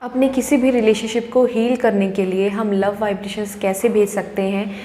अपने किसी भी रिलेशनशिप को हील करने के लिए हम लव वाइब्रेशंस कैसे भेज सकते हैं?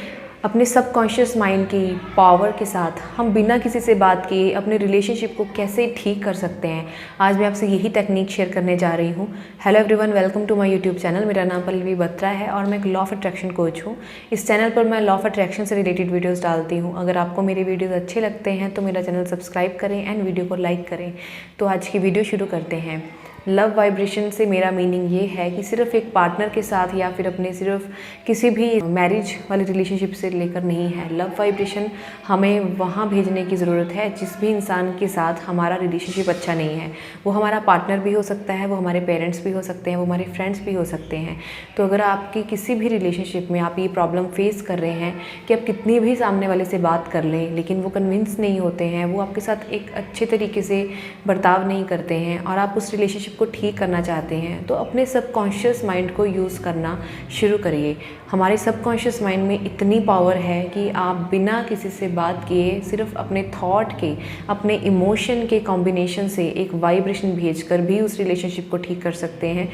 अपने सबकॉन्शियस माइंड की पावर के साथ हम बिना किसी से बात किए अपने रिलेशनशिप को कैसे ठीक कर सकते हैं। आज मैं आपसे यही टेक्निक शेयर करने जा रही हूँ। Hello everyone, welcome to my YouTube channel. मेरा नाम पल्लवी बत्रा है और मैं एक लॉ ऑफ अट्रैक्शन कोच हूँ। इस चैनल पर मैं लॉ ऑफ अट्रैक्शन से रिलेटेड वीडियोज़ डालती हूँ। अगर आपको मेरे वीडियोज़ अच्छे लगते हैं तो मेरा चैनल सब्सक्राइब करें एंड वीडियो को लाइक करें। तो आज की वीडियो शुरू करते हैं। लव वाइब्रेशन से मेरा मीनिंग ये है कि सिर्फ एक पार्टनर के साथ या फिर अपने सिर्फ किसी भी मैरिज वाले रिलेशनशिप से लेकर नहीं है। लव वाइब्रेशन हमें वहाँ भेजने की ज़रूरत है जिस भी इंसान के साथ हमारा रिलेशनशिप अच्छा नहीं है। वो हमारा पार्टनर भी हो सकता है, वो हमारे पेरेंट्स भी हो सकते हैं, वो हमारे फ्रेंड्स भी हो सकते हैं। तो अगर आपकी किसी भी रिलेशनशिप में आप ये प्रॉब्लम फेस कर रहे हैं कि आप कितनी भी सामने वाले से बात कर लें लेकिन वो कन्विंस नहीं होते हैं, वो आपके साथ एक अच्छे तरीके से बर्ताव नहीं करते हैं और आप उस रिलेशनशिप को ठीक करना चाहते हैं, तो अपने सबकॉन्शियस माइंड को यूज़ करना शुरू करिए। हमारे सबकॉन्शियस माइंड में इतनी पावर है कि आप बिना किसी से बात किए सिर्फ अपने थॉट के, अपने इमोशन के कॉम्बिनेशन से एक वाइब्रेशन भेजकर भी उस रिलेशनशिप को ठीक कर सकते हैं।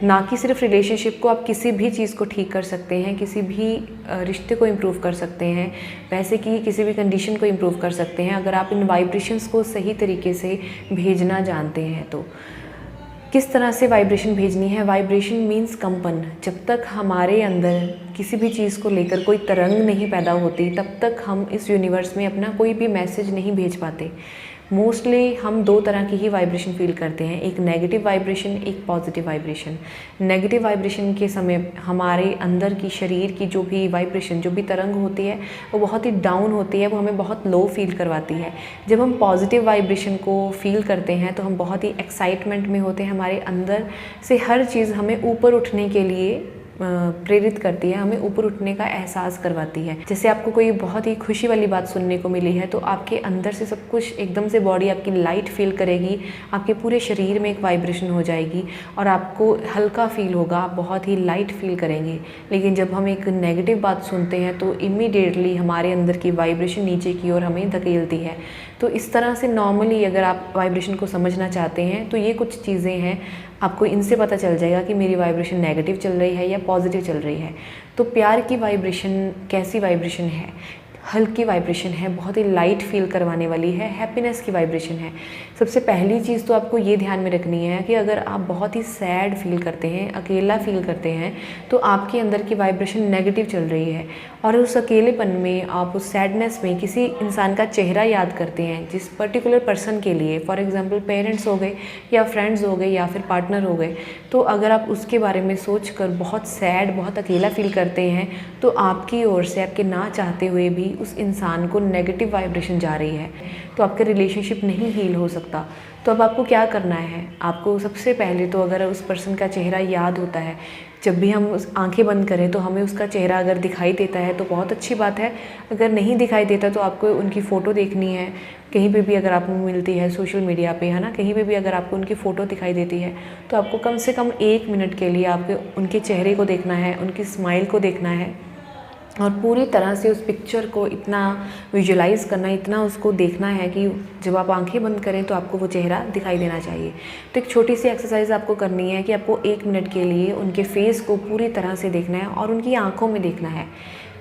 ना कि सिर्फ रिलेशनशिप को, आप किसी भी चीज़ को ठीक कर सकते हैं, किसी भी रिश्ते को इम्प्रूव कर सकते हैं, पैसे की किसी भी कंडीशन को इम्प्रूव कर सकते हैं अगर आप इन वाइब्रेशंस को सही तरीके से भेजना जानते हैं। तो किस तरह से वाइब्रेशन भेजनी है? वाइब्रेशन मीन्स कंपन। जब तक हमारे अंदर किसी भी चीज़ को लेकर कोई तरंग नहीं पैदा होती तब तक हम इस यूनिवर्स में अपना कोई भी मैसेज नहीं भेज पाते। मोस्टली हम दो तरह की ही वाइब्रेशन फील करते हैं, एक नेगेटिव वाइब्रेशन, एक पॉजिटिव वाइब्रेशन। नेगेटिव वाइब्रेशन के समय हमारे अंदर की शरीर की जो भी वाइब्रेशन, जो भी तरंग होती है वो बहुत ही डाउन होती है, वो हमें बहुत लो फील करवाती है। जब हम पॉजिटिव वाइब्रेशन को फील करते हैं तो हम बहुत ही एक्साइटमेंट में होते हैं। हमारे अंदर से हर चीज़ हमें ऊपर उठने के लिए प्रेरित करती है, हमें ऊपर उठने का एहसास करवाती है। जैसे आपको कोई बहुत ही खुशी वाली बात सुनने को मिली है तो आपके अंदर से सब कुछ एकदम से, बॉडी आपकी लाइट फील करेगी, आपके पूरे शरीर में एक वाइब्रेशन हो जाएगी और आपको हल्का फील होगा, आप बहुत ही लाइट फील करेंगे। लेकिन जब हम एक नेगेटिव बात सुनते हैं तो इमीडिएटली हमारे अंदर की वाइब्रेशन नीचे की ओर हमें धकेलती है। तो इस तरह से नॉर्मली अगर आप वाइब्रेशन को समझना चाहते हैं तो ये कुछ चीज़ें हैं, आपको इनसे पता चल जाएगा कि मेरी वाइब्रेशन नेगेटिव चल रही है या पॉजिटिव चल रही है। तो प्यार की वाइब्रेशन कैसी वाइब्रेशन है? हल्की वाइब्रेशन है, बहुत ही लाइट फील करवाने वाली है, हैप्पीनेस की वाइब्रेशन है। सबसे पहली चीज़ तो आपको ये ध्यान में रखनी है कि अगर आप बहुत ही सैड फील करते हैं, अकेला फील करते हैं, तो आपके अंदर की वाइब्रेशन नेगेटिव चल रही है और उस अकेलेपन में, आप उस सैडनेस में किसी इंसान का चेहरा याद करते हैं जिस पर्टिकुलर पर्सन के लिए, फॉर एग्जांपल पेरेंट्स हो गए या फ्रेंड्स हो गए या फिर पार्टनर हो गए। तो अगर आप उसके बारे में सोचकर बहुत सैड, बहुत अकेला फील करते हैं तो आपकी ओर से, आपके ना चाहते हुए भी उस इंसान को नेगेटिव वाइब्रेशन जा रही है, तो आपका रिलेशनशिप नहीं हील हो सकता। तो अब आपको क्या करना है? आपको सबसे पहले तो, अगर उस पर्सन का चेहरा याद होता है, जब भी हम उस आंखें बंद करें तो हमें उसका चेहरा अगर दिखाई देता है तो बहुत अच्छी बात है। अगर नहीं दिखाई देता तो आपको उनकी फ़ोटो देखनी है। कहीं पे भी अगर आपको मिलती है, सोशल मीडिया पे, है ना, कहीं पे भी अगर आपको उनकी फ़ोटो दिखाई देती है तो आपको कम से कम 1 मिनट के लिए आपको उनके चेहरे को देखना है, उनकी स्माइल को देखना है और पूरी तरह से उस पिक्चर को इतना विजुलाइज़ करना, इतना उसको देखना है कि जब आप आंखें बंद करें तो आपको वो चेहरा दिखाई देना चाहिए। तो एक छोटी सी एक्सरसाइज आपको करनी है कि आपको 1 मिनट के लिए उनके फेस को पूरी तरह से देखना है और उनकी आंखों में देखना है।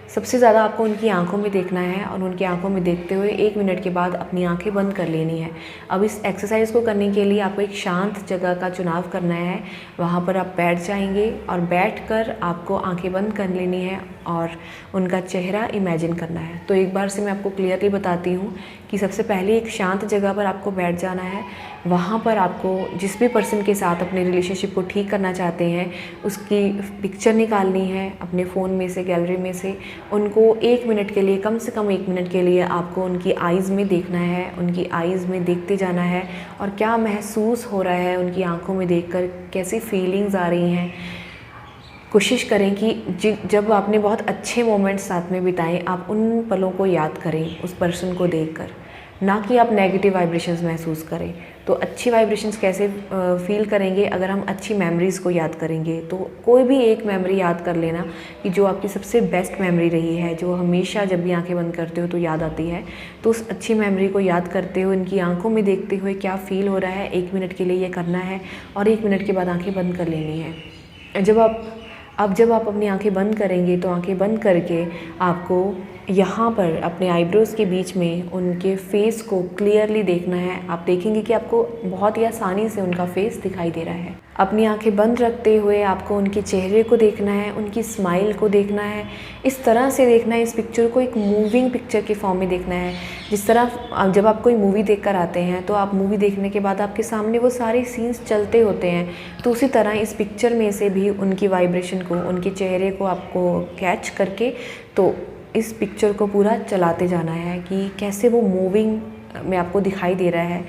सबसे ज़्यादा आपको उनकी आंखों में देखना है और उनकी आंखों में देखते हुए 1 मिनट के बाद अपनी आंखें बंद कर लेनी है। अब इस एक्सरसाइज को करने के लिए आपको एक शांत जगह का चुनाव करना है। वहाँ पर आप बैठ जाएंगे और बैठकर आपको आंखें बंद कर लेनी है और उनका चेहरा इमेजिन करना है। तो एक बार से मैं आपको क्लियरली बताती हूँ कि सबसे पहले एक शांत जगह पर आपको बैठ जाना है। वहाँ पर आपको जिस भी पर्सन के साथ अपने रिलेशनशिप को ठीक करना चाहते हैं उसकी पिक्चर निकालनी है अपने फ़ोन में से, गैलरी में से। उनको 1 मिनट के लिए, कम से कम 1 मिनट के लिए आपको उनकी आइज़ में देखना है, उनकी आइज़ में देखते जाना है और क्या महसूस हो रहा है उनकी आंखों में देखकर, कैसी फीलिंग्स आ रही हैं। कोशिश करें कि जब आपने बहुत अच्छे मोमेंट्स साथ में बिताएं, आप उन पलों को याद करें उस पर्सन को देखकर, ना कि आप नेगेटिव वाइब्रेशंस महसूस करें। तो अच्छी वाइब्रेशंस कैसे फील करेंगे? अगर हम अच्छी मेमोरीज़ को याद करेंगे। तो कोई भी एक मेमोरी याद कर लेना कि जो आपकी सबसे बेस्ट मेमोरी रही है, जो हमेशा जब भी आंखें बंद करते हो तो याद आती है। तो उस अच्छी मेमोरी को याद करते हुए, इनकी आंखों में देखते हुए क्या फ़ील हो रहा है, 1 मिनट के लिए ये करना है और 1 मिनट के बाद आंखें बंद कर लेनी है। जब आप अपनी आंखें बंद करेंगे तो आंखें बंद करके आपको यहाँ पर अपने आईब्रोज़ के बीच में उनके फेस को क्लियरली देखना है। आप देखेंगे कि आपको बहुत ही आसानी से उनका फेस दिखाई दे रहा है। अपनी आंखें बंद रखते हुए आपको उनके चेहरे को देखना है, उनकी स्माइल को देखना है। इस तरह से देखना है, इस पिक्चर को एक मूविंग पिक्चर के फॉर्म में देखना है। जिस तरह जब आप कोई मूवी देख कर आते हैं तो आप मूवी देखने के बाद आपके सामने वो सारे सीन्स चलते होते हैं, तो उसी तरह इस पिक्चर में से भी उनकी वाइब्रेशन को, उनके चेहरे को आपको कैच करके तो इस पिक्चर को पूरा चलाते जाना है कि कैसे वो मूविंग में आपको दिखाई दे रहा है।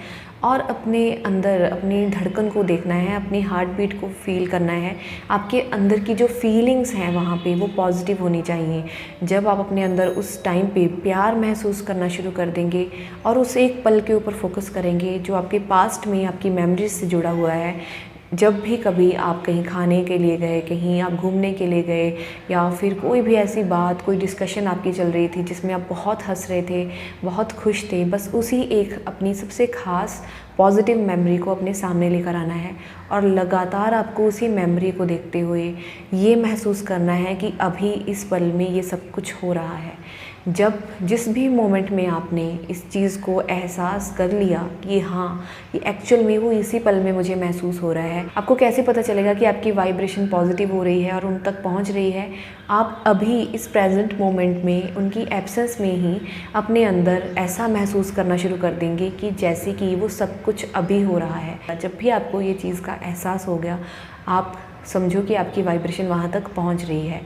और अपने अंदर अपनी धड़कन को देखना है, अपनी हार्ट बीट को फील करना है। आपके अंदर की जो फीलिंग्स हैं वहाँ पे वो पॉजिटिव होनी चाहिए। जब आप अपने अंदर उस टाइम पे प्यार महसूस करना शुरू कर देंगे और उस एक पल के ऊपर फोकस करेंगे जो आपके पास्ट में आपकी मेमोरीज से जुड़ा हुआ है। जब भी कभी आप कहीं खाने के लिए गए, कहीं आप घूमने के लिए गए, या फिर कोई भी ऐसी बात, कोई डिस्कशन आपकी चल रही थी जिसमें आप बहुत हंस रहे थे, बहुत खुश थे, बस उसी एक अपनी सबसे ख़ास पॉजिटिव मेमोरी को अपने सामने लेकर आना है और लगातार आपको उसी मेमोरी को देखते हुए ये महसूस करना है कि अभी इस पल में ये सब कुछ हो रहा है। जब जिस भी मोमेंट में आपने इस चीज़ को एहसास कर लिया कि हाँ, ये एक्चुअल में वो इसी पल में मुझे महसूस हो रहा है, आपको कैसे पता चलेगा कि आपकी वाइब्रेशन पॉजिटिव हो रही है और उन तक पहुंच रही है? आप अभी इस प्रेजेंट मोमेंट में, उनकी एब्सेंस में ही अपने अंदर ऐसा महसूस करना शुरू कर देंगे कि जैसे कि वो सब कुछ अभी हो रहा है। जब भी आपको ये चीज़ का एहसास हो गया, आप समझो कि आपकी वाइब्रेशन वहाँ तक पहुँच रही है।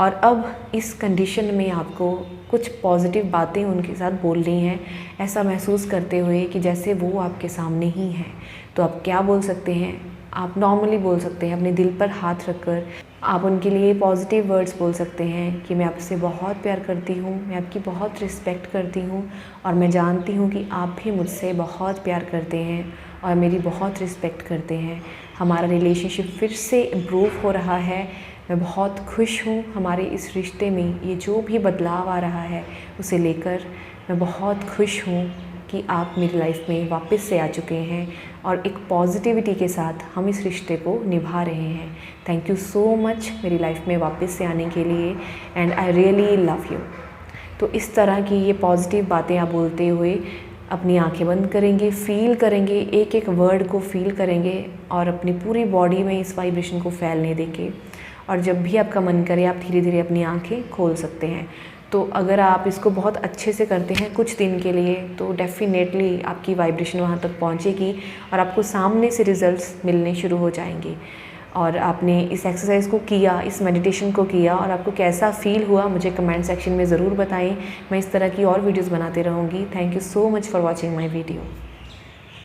और अब इस कंडीशन में आपको कुछ पॉजिटिव बातें उनके साथ बोलनी हैं, ऐसा महसूस करते हुए कि जैसे वो आपके सामने ही हैं। तो आप क्या बोल सकते हैं? आप नॉर्मली बोल सकते हैं, अपने दिल पर हाथ रखकर आप उनके लिए पॉजिटिव वर्ड्स बोल सकते हैं कि मैं आपसे बहुत प्यार करती हूँ, मैं आपकी बहुत रिस्पेक्ट करती हूँ और मैं जानती हूँ कि आप भी मुझसे बहुत प्यार करते हैं और मेरी बहुत रिस्पेक्ट करते हैं। हमारा रिलेशनशिप फिर से इम्प्रूव हो रहा है। मैं बहुत खुश हूँ हमारे इस रिश्ते में। ये जो भी बदलाव आ रहा है उसे लेकर मैं बहुत खुश हूँ कि आप मेरी लाइफ में वापस से आ चुके हैं और एक पॉजिटिविटी के साथ हम इस रिश्ते को निभा रहे हैं। थैंक यू सो मच मेरी लाइफ में वापस से आने के लिए, and I really love you. तो इस तरह की ये पॉजिटिव बातें आप बोलते हुए अपनी आंखें बंद करेंगे, फील करेंगे, एक एक वर्ड को फील करेंगे और अपनी पूरी बॉडी में इस वाइब्रेशन को फैलने देंगे। और जब भी आपका मन करे आप धीरे धीरे अपनी आंखें खोल सकते हैं। तो अगर आप इसको बहुत अच्छे से करते हैं कुछ दिन के लिए तो डेफ़िनेटली आपकी वाइब्रेशन वहाँ तक पहुँचेगी और आपको सामने से रिज़ल्ट्स मिलने शुरू हो जाएंगे। और आपने इस एक्सरसाइज को किया, इस मेडिटेशन को किया और आपको कैसा फ़ील हुआ मुझे कमेंट सेक्शन में ज़रूर बताएं। मैं इस तरह की और वीडियोस बनाते रहूँगी। Thank you so much for watching my video.